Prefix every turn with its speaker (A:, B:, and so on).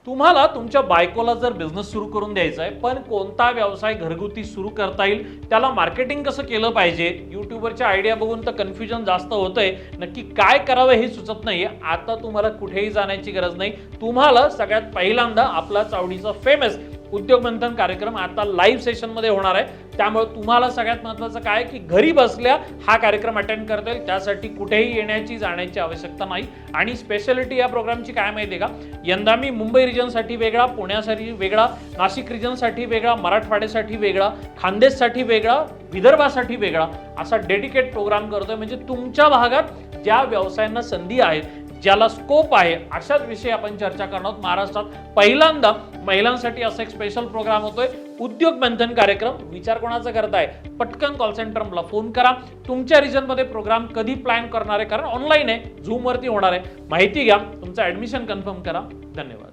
A: तुम्हाला तुमच्या बायकोला जर बिझनेस सुरू करून द्यायचा आहे, पण कोणता व्यवसाय घरगुती सुरू करता येईल, त्याला मार्केटिंग कसं केलं पाहिजे, यूट्यूबवरच्या आयडिया बघून तर कन्फ्युजन जास्त होतंय, नक्की काय करावं हे सुचत नाहीये. आता तुम्हाला कुठेही जाण्याची गरज नाही. तुम्हाला सगळ्यात पहिल्यांदा आपलाच आवडीचा फेमस उद्योग मंथन कार्यक्रम आता लाईव्ह सेशनमध्ये होणार आहे. त्यामुळे तुम्हाला सगळ्यात महत्त्वाचं काय की घरी बसल्या हा कार्यक्रम अटेंड करता येईल. त्यासाठी कुठेही येण्याची जाण्याची आवश्यकता नाही. आणि स्पेशालिटी या प्रोग्रामची काय माहिती आहे का, यंदा मी मुंबई रिजनसाठी वेगळा, पुण्यासाठी वेगळा, नाशिक रिजनसाठी वेगळा, मराठवाड्यासाठी वेगळा, खानदेशसाठी वेगळा, विदर्भासाठी वेगळा असा डेडिकेट प्रोग्राम करतोय. म्हणजे तुमच्या भागात ज्या व्यवसायांना संधी आहेत, ज्याला स्कोप आहे, अशाच विषयी आपण चर्चा करणार आहोत. महाराष्ट्रात पहिल्यांदा महिलांसाठी असा एक स्पेशल प्रोग्राम होतोय, उद्योग मंथन कार्यक्रम. विचार कोणाचा करताय, पटकन कॉल सेंटर मला फोन करा. तुमच्या रिजनमध्ये प्रोग्राम कधी प्लॅन करणार आहे, कारण ऑनलाईन आहे, झूम वरती होणार आहे. माहिती घ्या, तुमचं ऍडमिशन कन्फर्म करा. धन्यवाद.